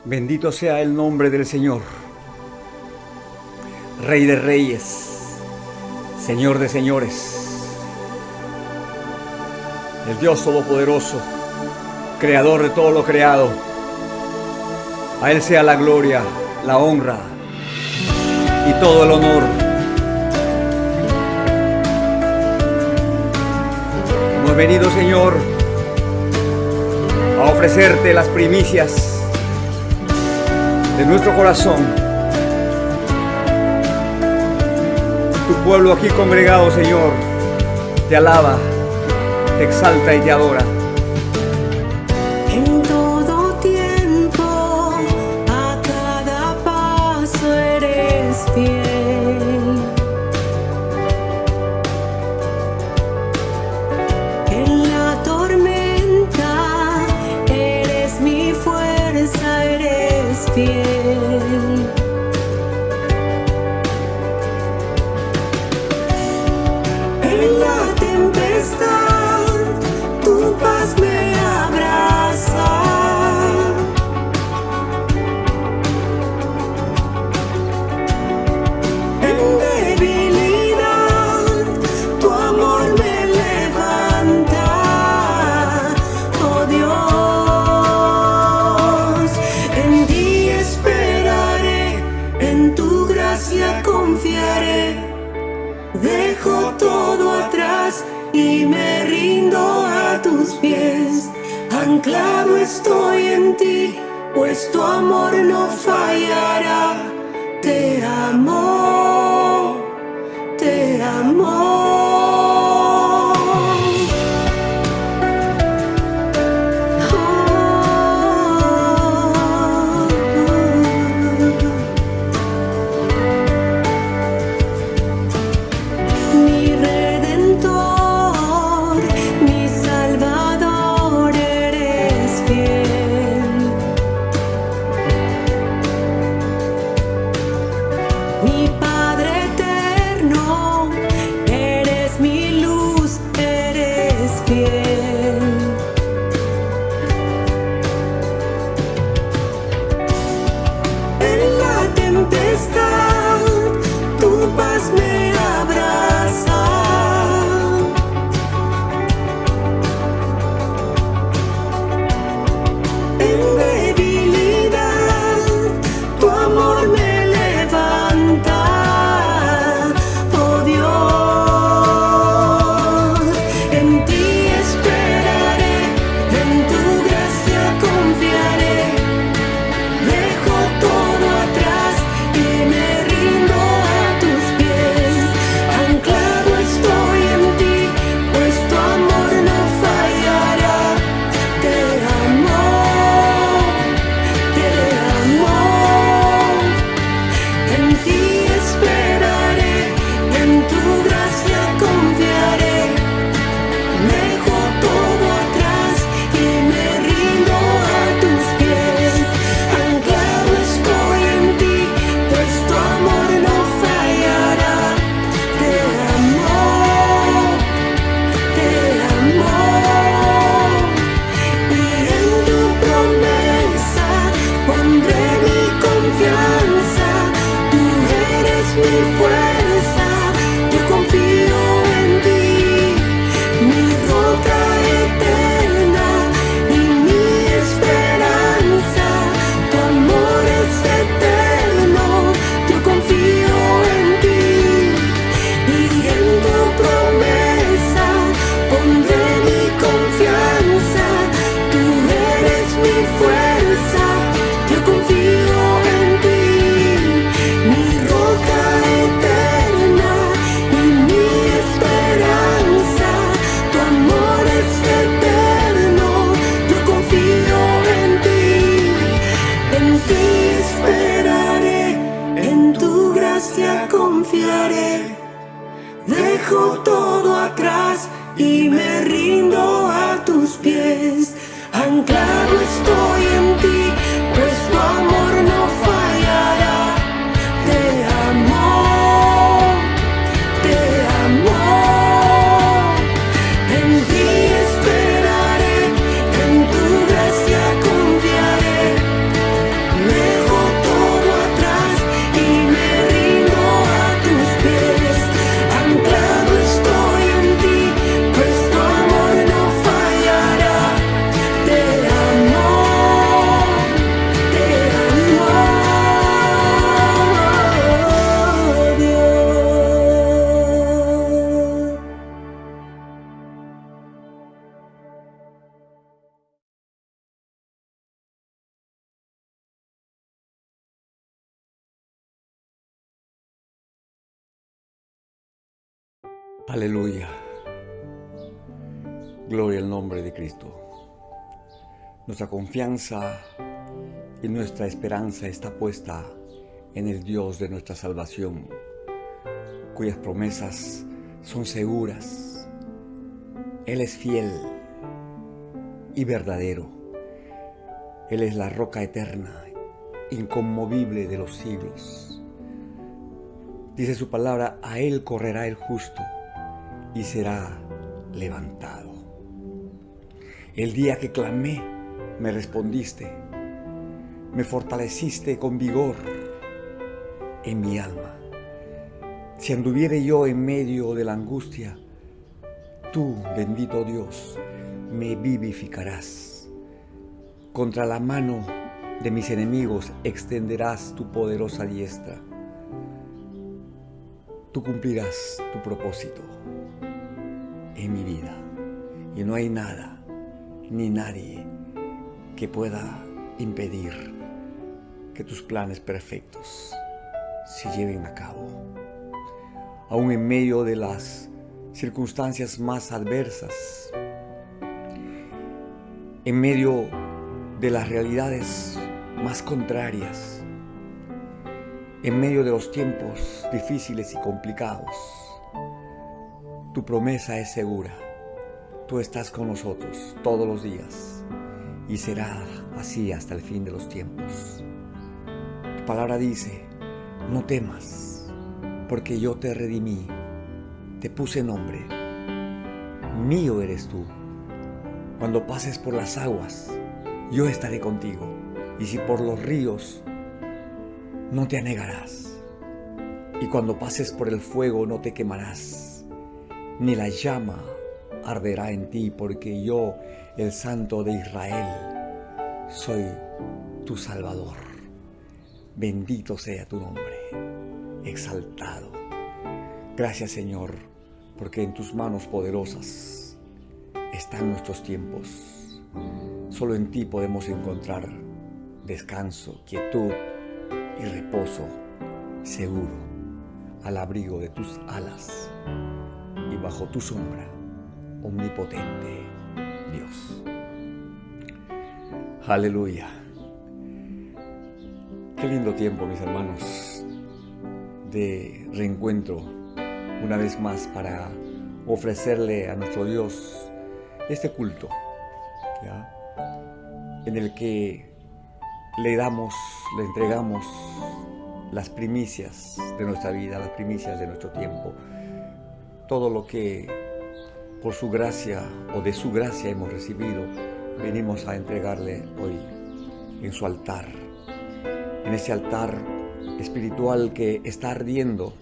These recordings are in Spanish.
Bendito sea el nombre del Señor, Rey de reyes, Señor de señores, el Dios Todopoderoso, Creador de todo lo creado. A Él sea la gloria, la honra y todo el honor. Hemos venido, Señor, a ofrecerte las primicias de nuestro corazón. Tu pueblo aquí congregado, Señor, te alaba, te exalta y te adora. En todo tiempo, a cada paso eres fiel. En la tormenta eres mi fuerza, eres fiel. En la tempestad, tu paz me abraza. En debilidad, tu amor me levanta. Oh Dios, en ti esperaré, en tu gracia confiaré. Dejo todo atrás y me rindo a tus pies. Anclado estoy en ti, pues tu amor no fallará. Te amo, te amo. Mi Redentor, mi Salvador, eres fiel. Mi Padre eterno, eres mi luz, eres fiel. En la tempestad, tu paz me abraza. En debilidad, tu amor me levanta. Oh Dios, en ti esperaré, en tu gracia confiaré. Dejo todo atrás y me rindo a tus pies. Anclado estoy en ti, pues tu amor no fallará. Te amo, te amo. En ti esperaré, en tu gracia confiaré. Dejo todo atrás y me rindo a tus pies. Anclado estoy en ti, pues tu amor no fallará. Te amo, te amo. Y en tu promesa pondré mi confianza. Tú eres mi fuerza, yo confío en ti. Mi roca eterna y mi esperanza, tu amor es eterno, yo confío en ti. Y en tu promesa pondré mi confianza. Tú eres mi fuerza, yo confío en ti. Mi roca eterna y mi esperanza, tu amor es eterno, yo confío en ti. En ti esperaré, en tu gracia confiaré. Dejo todo atrás y me estoy en ti, pues tu amor no fallará. Te amo, te amo. En ti esperaré, en tu gracia confiaré. Dejo todo atrás y me rindo a tus pies. Anclado estoy en ti, pues tu amor no fallará. Te amo, Dios. Aleluya. Gloria al nombre de Cristo. Nuestra confianza y nuestra esperanza está puesta en el Dios de nuestra salvación, cuyas promesas son seguras. Él es fiel y verdadero. Él es la roca eterna, inconmovible de los siglos. Dice su palabra, a Él correrá el justo y será levantado. El día que clamé, me respondiste, me fortaleciste con vigor en mi alma. Si anduviere yo en medio de la angustia, tú, bendito Dios, me vivificarás. Contra la mano de mis enemigos extenderás tu poderosa diestra. Tú cumplirás tu propósito en mi vida, y no hay nada ni nadie que pueda impedir que tus planes perfectos se lleven a cabo. Aún en medio de las circunstancias más adversas, en medio de las realidades más contrarias, en medio de los tiempos difíciles y complicados, tu promesa es segura. Tú estás con nosotros todos los días y será así hasta el fin de los tiempos. Tu palabra dice, no temas, porque yo te redimí, te puse nombre, mío eres tú. Cuando pases por las aguas, yo estaré contigo, y si por los ríos, no te anegarás. Y cuando pases por el fuego, no te quemarás, ni la llama arderá en ti, porque yo, el Santo de Israel, soy tu Salvador. Bendito sea tu nombre, exaltado. Gracias, Señor, porque en tus manos poderosas están nuestros tiempos. Solo en ti podemos encontrar descanso, quietud y reposo seguro, al abrigo de tus alas y bajo tu sombra, omnipotente Dios. Aleluya. Qué lindo tiempo, mis hermanos, de reencuentro una vez más para ofrecerle a nuestro Dios este culto, ¿ya? En el que le entregamos las primicias de nuestra vida, las primicias de nuestro tiempo, todo lo que por su gracia o de su gracia hemos recibido, venimos a entregarle hoy en su altar, en ese altar espiritual que está ardiendo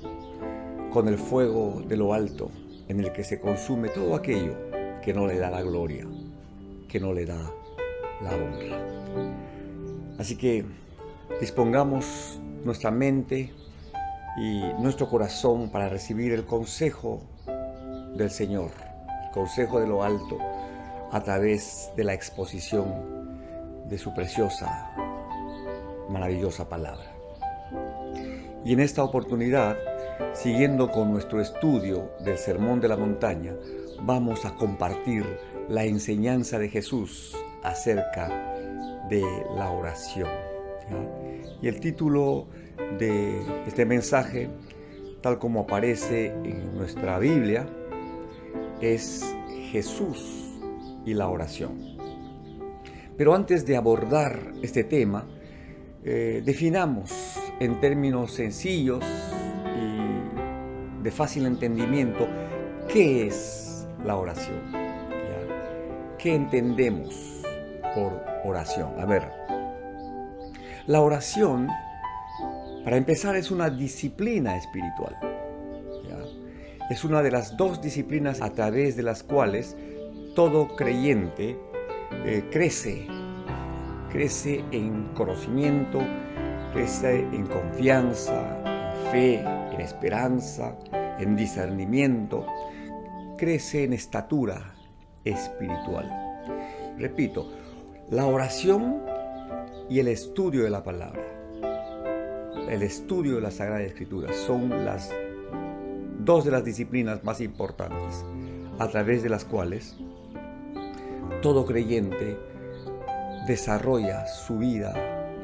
con el fuego de lo alto, en el que se consume todo aquello que no le da la gloria, que no le da la honra. Así que dispongamos nuestra mente y nuestro corazón para recibir el consejo del Señor, el consejo de lo alto, a través de la exposición de su preciosa, maravillosa palabra. Y en esta oportunidad, siguiendo con nuestro estudio del Sermón de la Montaña, vamos a compartir la enseñanza de Jesús acerca de la oración, ¿ya? Y el título de este mensaje, tal como aparece en nuestra Biblia, es Jesús y la oración. Pero antes de abordar este tema, definamos en términos sencillos y de fácil entendimiento qué es la oración. ¿Ya? ¿Qué entendemos por oración? A ver, la oración, para empezar, es una disciplina espiritual. ¿Ya? Es una de las dos disciplinas a través de las cuales todo creyente crece en conocimiento, crece en confianza, en fe, en esperanza, en discernimiento, crece en estatura espiritual. Repito, la oración y el estudio de la palabra, el estudio de la Sagrada Escritura son las dos de las disciplinas más importantes a través de las cuales todo creyente desarrolla su vida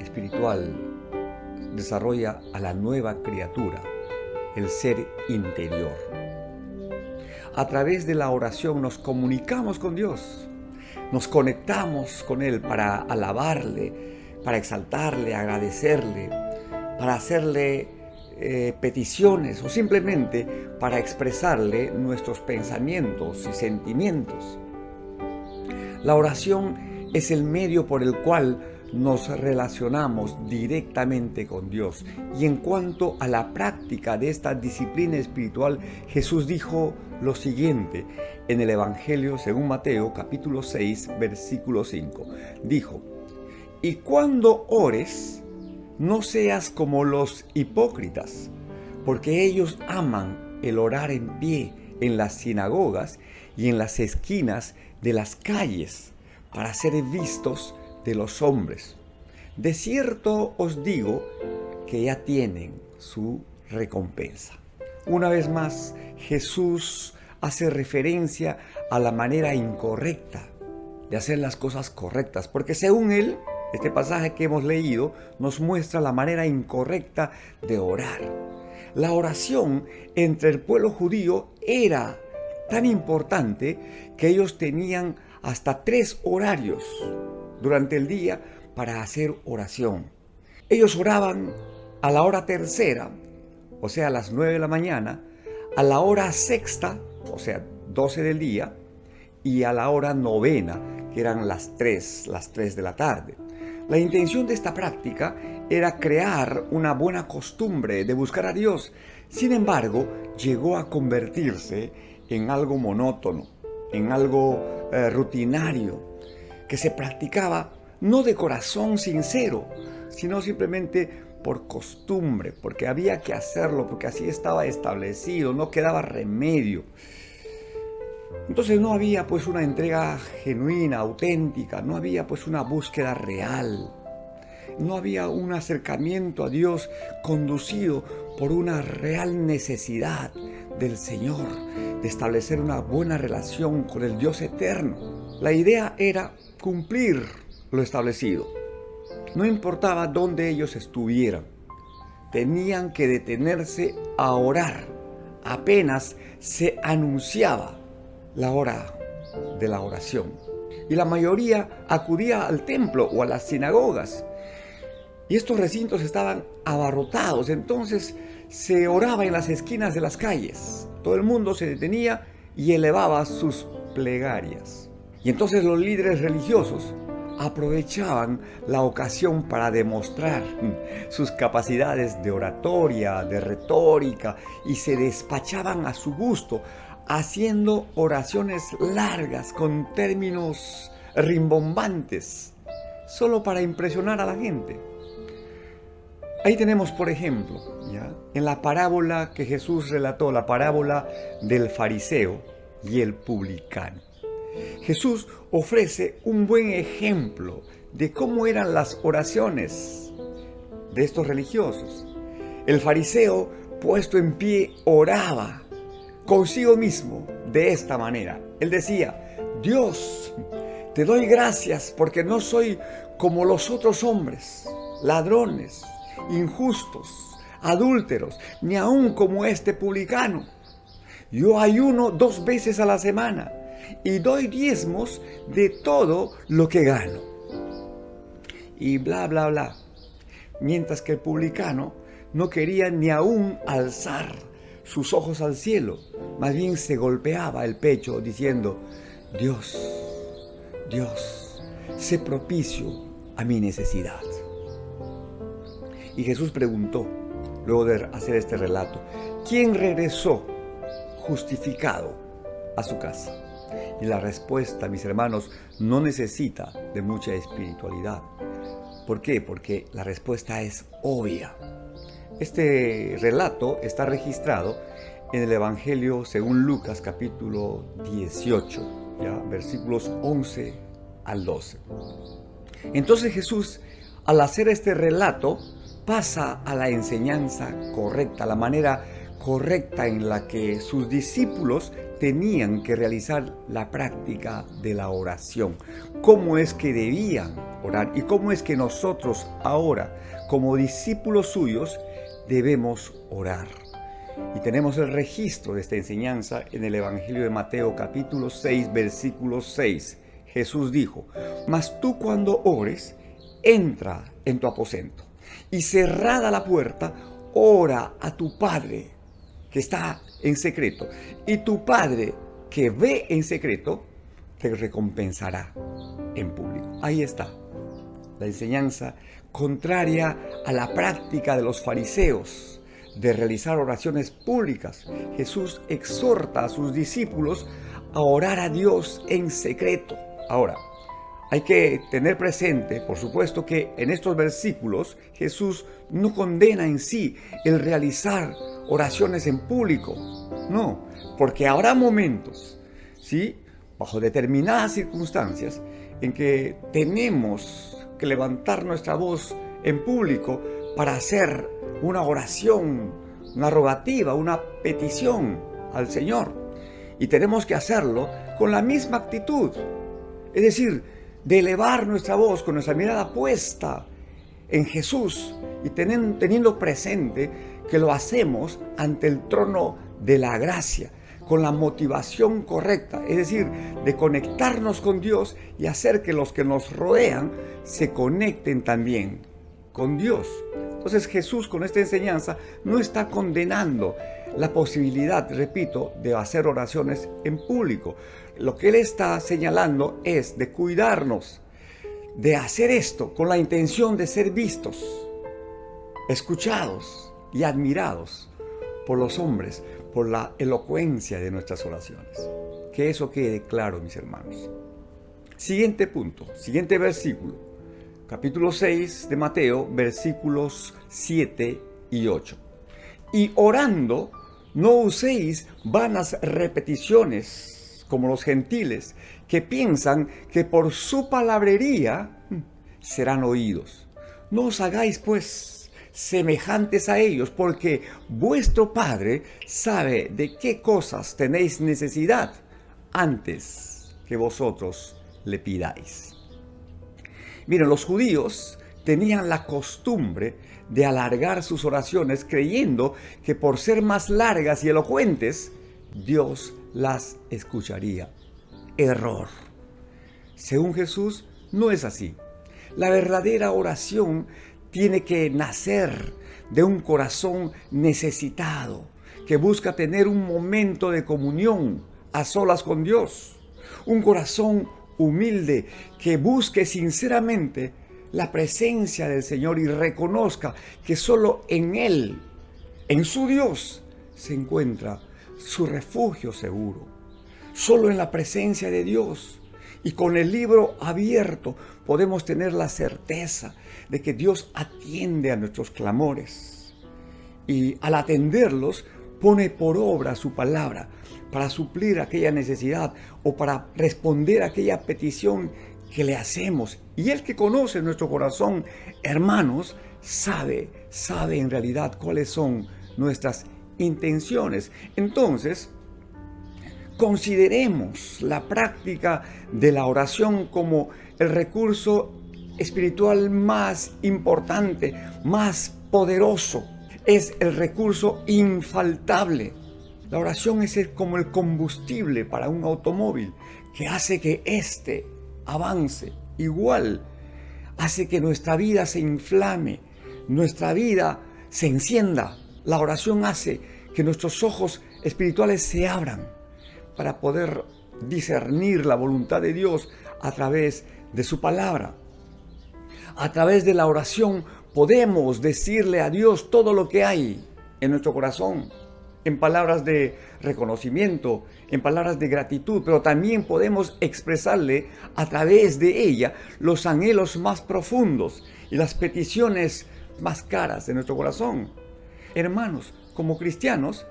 espiritual, desarrolla a la nueva criatura, el ser interior. A través de la oración nos comunicamos con Dios, nos conectamos con Él para alabarle, para exaltarle, agradecerle, para hacerle peticiones o simplemente para expresarle nuestros pensamientos y sentimientos. La oración es el medio por el cual nos relacionamos directamente con Dios. Y en cuanto a la práctica de esta disciplina espiritual, Jesús dijo lo siguiente en el Evangelio según Mateo, capítulo 6, versículo 5. Dijo: «Y cuando ores, no seas como los hipócritas, porque ellos aman el orar en pie en las sinagogas y en las esquinas de las calles, para ser vistos de los hombres. De cierto os digo que ya tienen su recompensa». Una vez más, Jesús hace referencia a la manera incorrecta de hacer las cosas correctas, porque según él, este pasaje que hemos leído nos muestra la manera incorrecta de orar. La oración entre el pueblo judío era tan importante que ellos tenían hasta 3 horarios durante el día para hacer oración. Ellos oraban a la hora tercera, o sea, a las 9 de la mañana, a la hora sexta, o sea, 12 del día, y a la hora novena, que eran las 3 de la tarde. La intención de esta práctica era crear una buena costumbre de buscar a Dios. Sin embargo, llegó a convertirse en algo monótono, en algo rutinario, que se practicaba no de corazón sincero, sino simplemente por costumbre, porque había que hacerlo, porque así estaba establecido, no quedaba remedio. Entonces no había pues una entrega genuina, auténtica, no había pues una búsqueda real, no había un acercamiento a Dios conducido por una real necesidad del Señor de establecer una buena relación con el Dios eterno. La idea era cumplir lo establecido. No importaba dónde ellos estuvieran, tenían que detenerse a orar apenas se anunciaba la hora de la oración. Y la mayoría acudía al templo o a las sinagogas. Y estos recintos estaban abarrotados, entonces se oraba en las esquinas de las calles. Todo el mundo se detenía y elevaba sus plegarias. Y entonces los líderes religiosos aprovechaban la ocasión para demostrar sus capacidades de oratoria, de retórica, y se despachaban a su gusto, haciendo oraciones largas con términos rimbombantes, solo para impresionar a la gente. Ahí tenemos, por ejemplo, ¿ya?, en la parábola que Jesús relató, la parábola del fariseo y el publicano. Jesús ofrece un buen ejemplo de cómo eran las oraciones de estos religiosos. El fariseo, puesto en pie, oraba consigo mismo de esta manera. Él decía: Dios, te doy gracias porque no soy como los otros hombres, ladrones, injustos, adúlteros, ni aun como este publicano. Yo ayuno 2 veces a la semana y doy diezmos de todo lo que gano. y bla, bla, bla. Mientras que el publicano no quería ni aún alzar sus ojos al cielo, más bien se golpeaba el pecho diciendo: Dios, Dios, sé propicio a mi necesidad. Y Jesús preguntó, luego de hacer este relato, ¿quién regresó justificado a su casa? Y la respuesta, mis hermanos, no necesita de mucha espiritualidad. ¿Por qué? Porque la respuesta es obvia. Este relato está registrado en el Evangelio según Lucas, capítulo 18, versículos 11 al 12. Entonces Jesús, al hacer este relato, pasa a la enseñanza correcta, la manera correcta en la que sus discípulos tenían que realizar la práctica de la oración. Cómo es que debían orar y cómo es que nosotros ahora, como discípulos suyos, debemos orar. Y tenemos el registro de esta enseñanza en el Evangelio de Mateo, capítulo 6, versículo 6. Jesús dijo: mas tú cuando ores, entra en tu aposento y cerrada la puerta, ora a tu Padre que está en secreto, y tu Padre que ve en secreto te recompensará en público. Ahí está la enseñanza contraria a la práctica de los fariseos de realizar oraciones públicas. Jesús exhorta a sus discípulos a orar a Dios en secreto. Ahora, hay que tener presente, por supuesto, que en estos versículos Jesús no condena en sí el realizar oraciones en público. No, porque habrá momentos, ¿sí?, bajo determinadas circunstancias, en que tenemos que levantar nuestra voz en público para hacer una oración, una rogativa, una petición al Señor. Y tenemos que hacerlo con la misma actitud, es decir, de elevar nuestra voz con nuestra mirada puesta en Jesús y teniendo presente que lo hacemos ante el trono de la gracia, con la motivación correcta, es decir, de conectarnos con Dios y hacer que los que nos rodean se conecten también con Dios. Entonces Jesús, con esta enseñanza, no está condenando la posibilidad, repito, de hacer oraciones en público. Lo que Él está señalando es de cuidarnos, de hacer esto con la intención de ser vistos, escuchados y admirados por los hombres, por la elocuencia de nuestras oraciones. Que eso quede claro, mis hermanos. Siguiente punto, siguiente versículo. Capítulo 6 de Mateo, versículos 7 y 8. Y orando, no uséis vanas repeticiones como los gentiles, que piensan que por su palabrería serán oídos. No os hagáis, pues, semejantes a ellos, porque vuestro Padre sabe de qué cosas tenéis necesidad antes que vosotros le pidáis. Miren, los judíos tenían la costumbre de alargar sus oraciones creyendo que por ser más largas y elocuentes, Dios las escucharía. Error. Según Jesús, no es así. La verdadera oración tiene que nacer de un corazón necesitado, que busca tener un momento de comunión a solas con Dios. Un corazón humilde que busque sinceramente la presencia del Señor y reconozca que solo en Él, en su Dios, se encuentra su refugio seguro. Solo en la presencia de Dios y con el libro abierto podemos tener la certeza de que Dios atiende a nuestros clamores. Y al atenderlos, pone por obra su palabra para suplir aquella necesidad o para responder a aquella petición que le hacemos. Y Él, que conoce nuestro corazón, hermanos, sabe en realidad cuáles son nuestras intenciones. Entonces, consideremos la práctica de la oración como el recurso espiritual más importante, más poderoso. Es el recurso infaltable. La oración es como el combustible para un automóvil que hace que éste avance. Igual, hace que nuestra vida se inflame, nuestra vida se encienda. La oración hace que nuestros ojos espirituales se abran para poder discernir la voluntad de Dios a través de su palabra. A través de la oración podemos decirle a Dios todo lo que hay en nuestro corazón, en palabras de reconocimiento, en palabras de gratitud, pero también podemos expresarle a través de ella los anhelos más profundos y las peticiones más caras de nuestro corazón. Hermanos, como cristianos,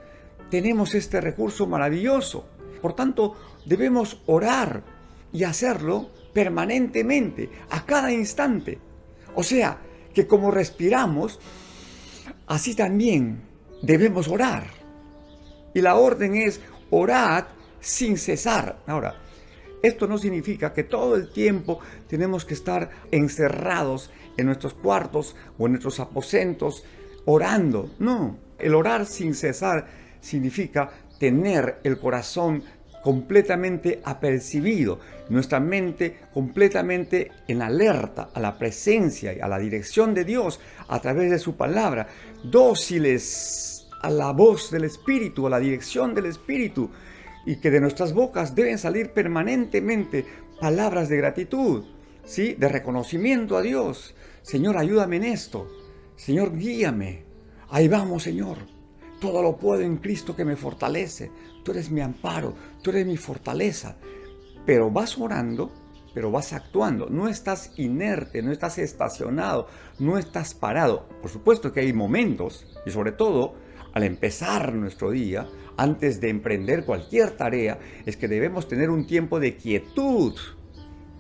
tenemos este recurso maravilloso. Por tanto, debemos orar y hacerlo permanentemente, a cada instante. O sea, que como respiramos, así también debemos orar. Y la orden es: orad sin cesar. Ahora, esto no significa que todo el tiempo tenemos que estar encerrados en nuestros cuartos o en nuestros aposentos orando. No, el orar sin cesar significa tener el corazón completamente apercibido, nuestra mente completamente en alerta a la presencia y a la dirección de Dios a través de su palabra, dóciles a la voz del Espíritu, a la dirección del Espíritu, y que de nuestras bocas deben salir permanentemente palabras de gratitud, ¿sí? De reconocimiento a Dios. Señor, ayúdame en esto. Señor, guíame. Ahí vamos, Señor. Todo lo puedo en Cristo que me fortalece. Tú eres mi amparo, tú eres mi fortaleza. Pero vas orando, pero vas actuando. No estás inerte, no estás estacionado, no estás parado. Por supuesto que hay momentos, y sobre todo al empezar nuestro día, antes de emprender cualquier tarea, es que debemos tener un tiempo de quietud,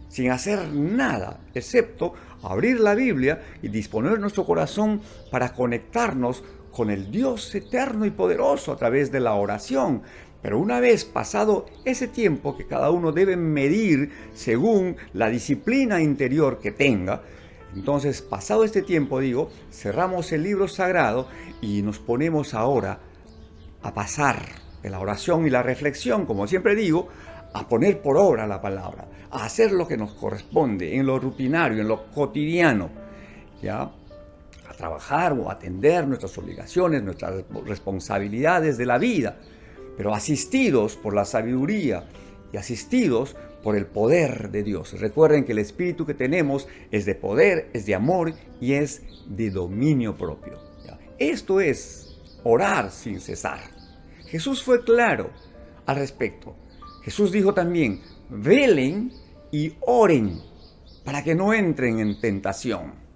sin hacer nada, excepto abrir la Biblia y disponer nuestro corazón para conectarnos con el Dios eterno y poderoso a través de la oración. Pero una vez pasado ese tiempo que cada uno debe medir según la disciplina interior que tenga, entonces pasado este tiempo, cerramos el libro sagrado y nos ponemos ahora a pasar de la oración y la reflexión, como siempre digo, a poner por obra la palabra, a hacer lo que nos corresponde en lo rutinario, en lo cotidiano, ¿ya? A trabajar o atender nuestras obligaciones, nuestras responsabilidades de la vida, pero asistidos por la sabiduría y asistidos por el poder de Dios. Recuerden que el espíritu que tenemos es de poder, es de amor y es de dominio propio, ¿ya? Esto es orar sin cesar. Jesús fue claro al respecto. Jesús dijo también: velen y oren para que no entren en tentación.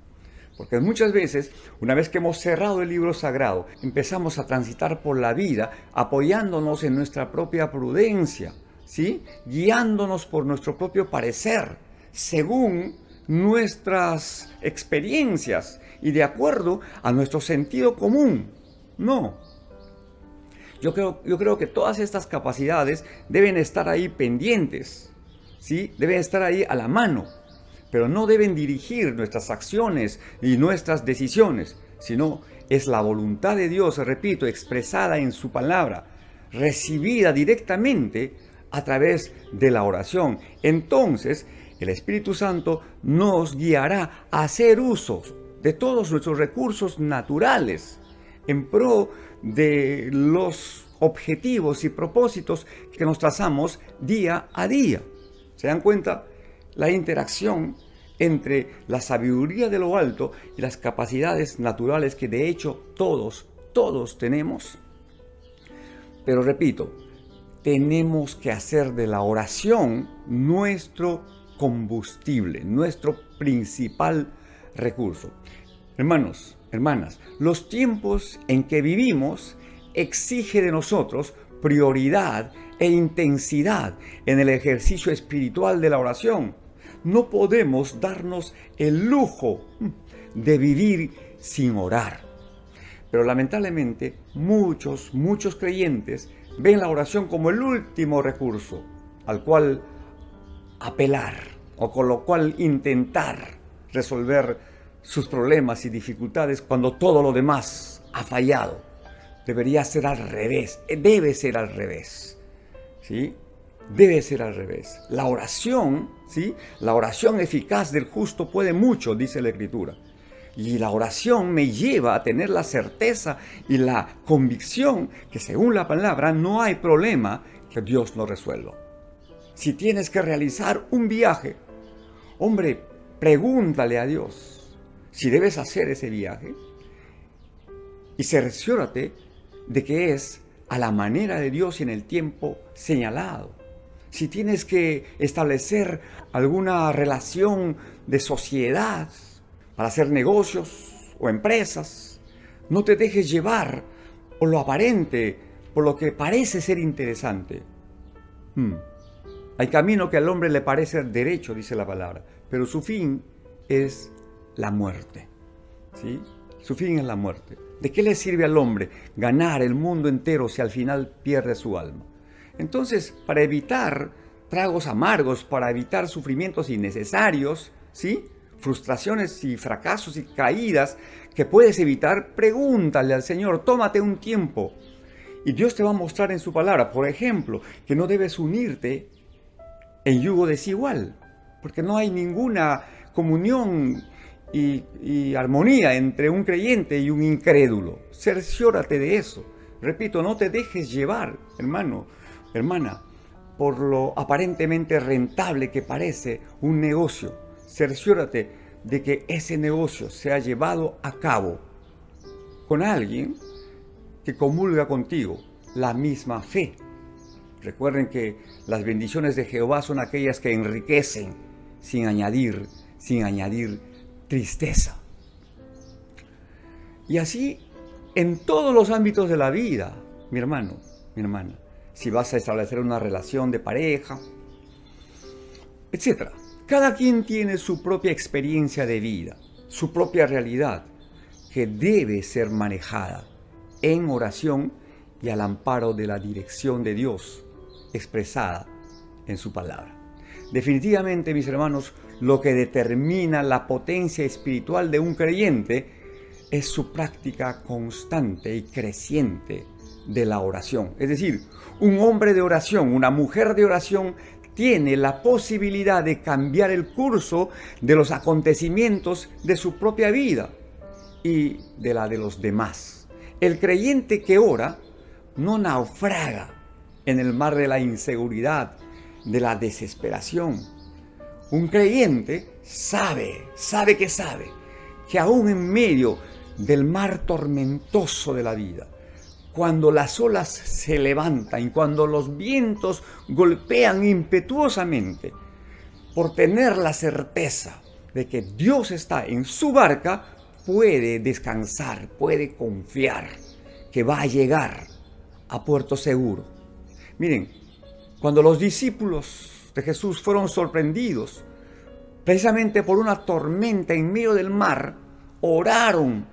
Porque muchas veces, una vez que hemos cerrado el libro sagrado, empezamos a transitar por la vida apoyándonos en nuestra propia prudencia, ¿sí? Guiándonos por nuestro propio parecer, según nuestras experiencias y de acuerdo a nuestro sentido común. No. Yo creo que todas estas capacidades deben estar ahí pendientes, ¿sí? Deben estar ahí a la mano, pero no deben dirigir nuestras acciones y nuestras decisiones, sino es la voluntad de Dios, repito, expresada en su palabra, recibida directamente a través de la oración. Entonces, el Espíritu Santo nos guiará a hacer uso de todos nuestros recursos naturales en pro de los objetivos y propósitos que nos trazamos día a día. ¿Se dan cuenta? La interacción entre la sabiduría de lo alto y las capacidades naturales que de hecho todos tenemos. Pero repito, tenemos que hacer de la oración nuestro combustible, nuestro principal recurso. Hermanos, hermanas, los tiempos en que vivimos exige de nosotros prioridad e intensidad en el ejercicio espiritual de la oración. No podemos darnos el lujo de vivir sin orar. Pero lamentablemente muchos creyentes ven la oración como el último recurso al cual apelar o con lo cual intentar resolver sus problemas y dificultades cuando todo lo demás ha fallado. Debería ser al revés, debe ser al revés, ¿sí? debe ser al revés. La oración, ¿sí? La oración eficaz del justo puede mucho, dice la Escritura. Y la oración me lleva a tener la certeza y la convicción que según la palabra no hay problema que Dios no resuelva. Si tienes que realizar un viaje, hombre, pregúntale a Dios si debes hacer ese viaje y cerciórate de que es a la manera de Dios y en el tiempo señalado. Si tienes que establecer alguna relación de sociedad para hacer negocios o empresas, no te dejes llevar por lo aparente, por lo que parece ser interesante. Hay camino que al hombre le parece derecho, dice la palabra, pero su fin es la muerte. ¿Sí? Su fin es la muerte. ¿De qué le sirve al hombre ganar el mundo entero si al final pierde su alma? Entonces, para evitar tragos amargos, para evitar sufrimientos innecesarios, ¿sí? Frustraciones y fracasos y caídas que puedes evitar, pregúntale al Señor, tómate un tiempo. Y Dios te va a mostrar en su palabra, por ejemplo, que no debes unirte en yugo desigual, porque no hay ninguna comunión y armonía entre un creyente y un incrédulo. Cerciórate de eso. Repito, no te dejes llevar, hermano, hermana, por lo aparentemente rentable que parece un negocio. Cerciórate de que ese negocio sea llevado a cabo con alguien que comulga contigo la misma fe. Recuerden que las bendiciones de Jehová son aquellas que enriquecen sin añadir tristeza. Y así en todos los ámbitos de la vida, mi hermano, mi hermana. Si vas a establecer una relación de pareja, etc. Cada quien tiene su propia experiencia de vida, su propia realidad, que debe ser manejada en oración y al amparo de la dirección de Dios expresada en su palabra. Definitivamente, mis hermanos, lo que determina la potencia espiritual de un creyente es su práctica constante y creciente de la oración. Es decir, un hombre de oración, una mujer de oración tiene la posibilidad de cambiar el curso de los acontecimientos de su propia vida y de la de los demás. El creyente que ora no naufraga en el mar de la inseguridad, de la desesperación. Un creyente sabe que aún en medio del mar tormentoso de la vida, cuando las olas se levantan y cuando los vientos golpean impetuosamente, por tener la certeza de que Dios está en su barca, puede descansar, puede confiar que va a llegar a puerto seguro. Miren, cuando los discípulos de Jesús fueron sorprendidos precisamente por una tormenta en medio del mar, oraron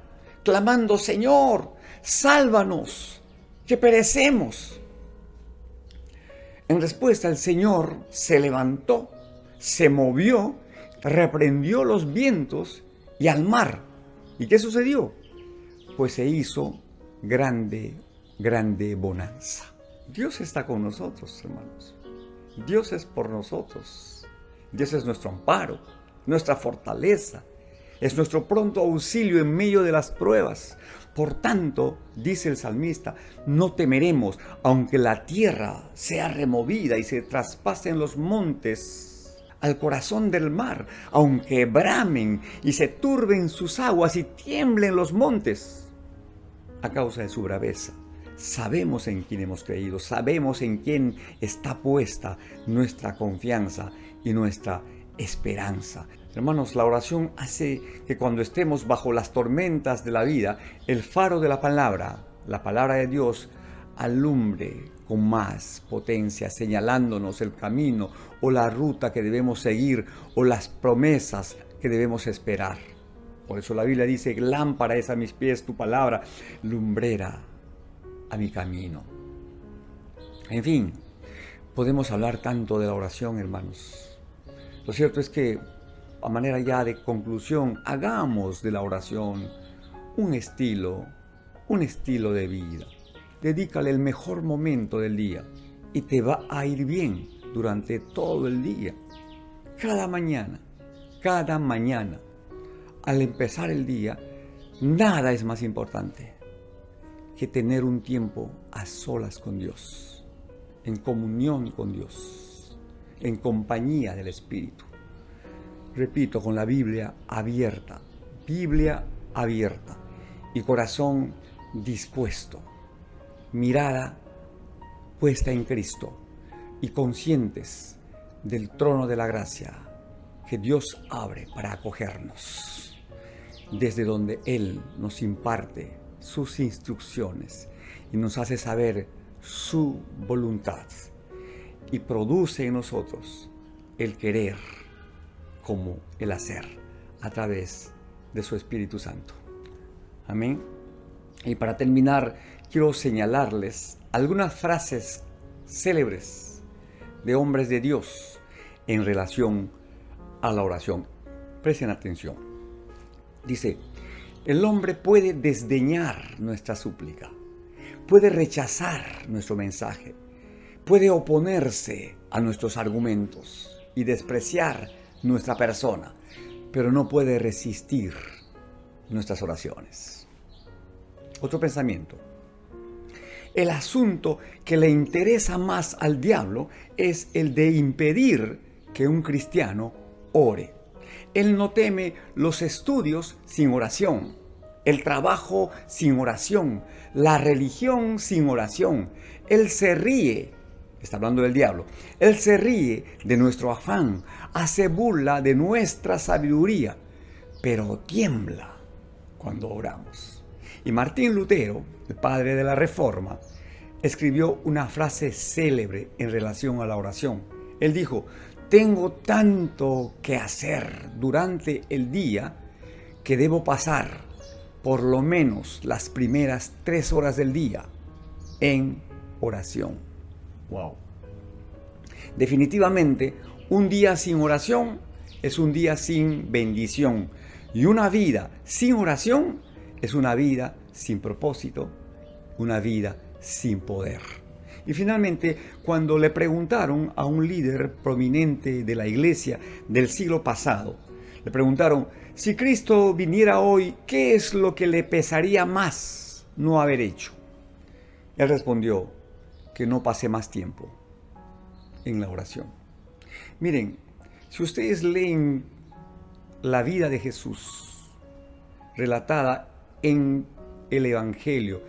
clamando: Señor, sálvanos, que perecemos. En respuesta, el Señor se levantó, se movió, reprendió los vientos y al mar. ¿Y qué sucedió? Pues se hizo grande bonanza. Dios está con nosotros, hermanos. Dios es por nosotros. Dios es nuestro amparo, nuestra fortaleza. Es nuestro pronto auxilio en medio de las pruebas. Por tanto, dice el salmista, no temeremos, aunque la tierra sea removida y se traspasen los montes al corazón del mar, aunque bramen y se turben sus aguas y tiemblen los montes a causa de su braveza. Sabemos en quién hemos creído, sabemos en quién está puesta nuestra confianza y nuestra esperanza. Hermanos, la oración hace que cuando estemos bajo las tormentas de la vida, el faro de la palabra de Dios, alumbre con más potencia, señalándonos el camino o la ruta que debemos seguir o las promesas que debemos esperar. Por eso la Biblia dice: lámpara es a mis pies tu palabra, lumbrera a mi camino. En fin, podemos hablar tanto de la oración, hermanos. Lo cierto es que, a manera ya de conclusión, hagamos de la oración un estilo de vida. Dedícale el mejor momento del día y te va a ir bien. durante todo el día, cada mañana, al empezar el día, nada es más importante que tener un tiempo a solas con Dios, en comunión con Dios, en compañía del Espíritu. Repito, con la Biblia abierta y corazón dispuesto, mirada puesta en Cristo y conscientes del trono de la gracia que Dios abre para acogernos, desde donde Él nos imparte sus instrucciones y nos hace saber su voluntad y produce en nosotros el querer como el hacer a través de su Espíritu Santo. Amén. Y para terminar, quiero señalarles algunas frases célebres de hombres de Dios en relación a la oración. Presten atención. Dice: el hombre puede desdeñar nuestra súplica, puede rechazar nuestro mensaje, puede oponerse a nuestros argumentos y despreciar nuestra persona, pero no puede resistir nuestras oraciones. Otro pensamiento: el asunto que le interesa más al diablo es el de impedir que un cristiano ore. Él no teme los estudios sin oración, el trabajo sin oración, la religión sin oración. Él se ríe, está hablando del diablo, él se ríe de nuestro afán, hace burla de nuestra sabiduría, pero tiembla cuando oramos. Y Martín Lutero, el padre de la Reforma, escribió una frase célebre en relación a la oración. Él dijo: tengo tanto que hacer durante el día que debo pasar por lo menos las primeras 3 horas del día en oración. Wow. Definitivamente, un día sin oración es un día sin bendición. Y una vida sin oración es una vida sin propósito, una vida sin poder. Y finalmente, cuando le preguntaron a un líder prominente de la iglesia del siglo pasado, le preguntaron: si Cristo viniera hoy, ¿qué es lo que le pesaría más no haber hecho? Él respondió: que no pase más tiempo en la oración. Miren, si ustedes leen la vida de Jesús relatada en el Evangelio,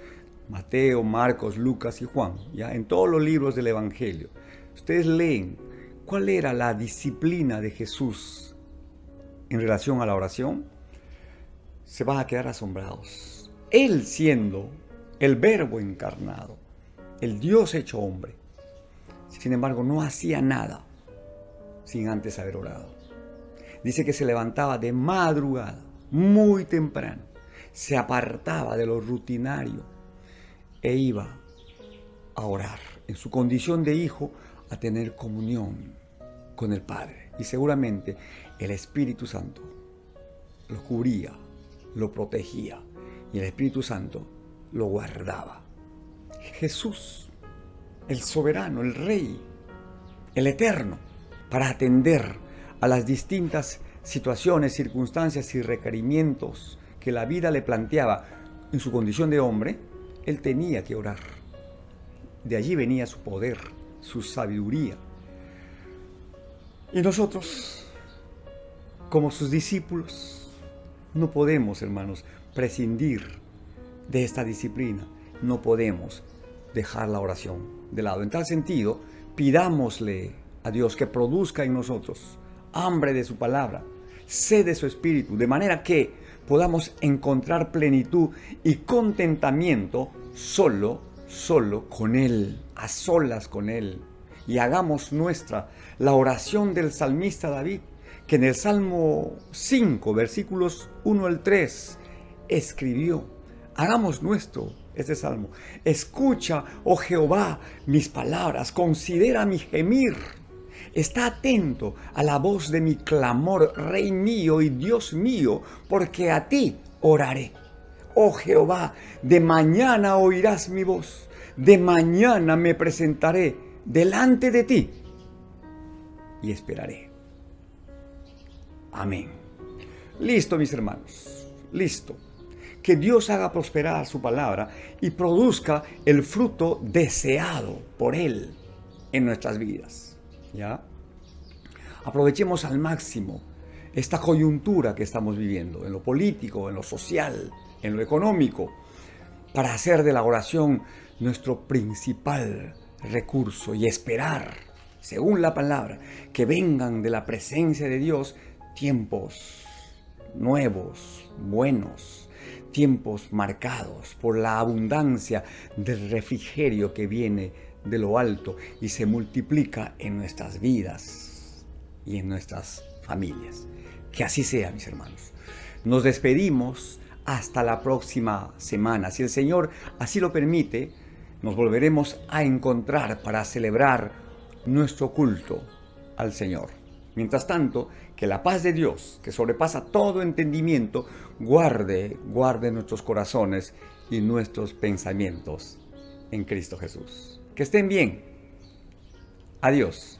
Mateo, Marcos, Lucas y Juan, ya en todos los libros del Evangelio, ustedes leen cuál era la disciplina de Jesús en relación a la oración, se van a quedar asombrados. Él siendo el Verbo encarnado, el Dios hecho hombre, sin embargo no hacía nada sin antes haber orado. Dice que se levantaba de madrugada, muy temprano, se apartaba de lo rutinario e iba a orar, en su condición de hijo, a tener comunión con el Padre. Y seguramente el Espíritu Santo lo cubría, lo protegía, y el Espíritu Santo lo guardaba. Jesús, el soberano, el Rey, el Eterno, para atender a las distintas situaciones, circunstancias y requerimientos que la vida le planteaba en su condición de hombre, él tenía que orar. De allí venía su poder, su sabiduría. Y nosotros, como sus discípulos, no podemos, hermanos, prescindir de esta disciplina. No podemos dejar la oración de lado. En tal sentido, pidámosle a Dios que produzca en nosotros hambre de su palabra, sed de su espíritu, de manera que podamos encontrar plenitud y contentamiento solo con Él, a solas con Él. Y hagamos nuestra la oración del salmista David, que en el Salmo 5, versículos 1 al 3, escribió. Hagamos nuestro este salmo. Escucha, oh Jehová, mis palabras, considera mi gemir. Está atento a la voz de mi clamor, Rey mío y Dios mío, porque a ti oraré. Oh Jehová, de mañana oirás mi voz, de mañana me presentaré delante de ti y esperaré. Amén. Listo, mis hermanos, listo. Que Dios haga prosperar su palabra y produzca el fruto deseado por Él en nuestras vidas. ¿Ya? Aprovechemos al máximo esta coyuntura que estamos viviendo, en lo político, en lo social, en lo económico, para hacer de la oración nuestro principal recurso y esperar, según la palabra, que vengan de la presencia de Dios tiempos nuevos, buenos, tiempos marcados por la abundancia del refrigerio que viene de lo alto y se multiplica en nuestras vidas y en nuestras familias. Que así sea, mis hermanos. Nos despedimos hasta la próxima semana. Si el Señor así lo permite, nos volveremos a encontrar para celebrar nuestro culto al Señor. Mientras tanto, que la paz de Dios, que sobrepasa todo entendimiento, guarde nuestros corazones y nuestros pensamientos en Cristo Jesús. Que estén bien. Adiós.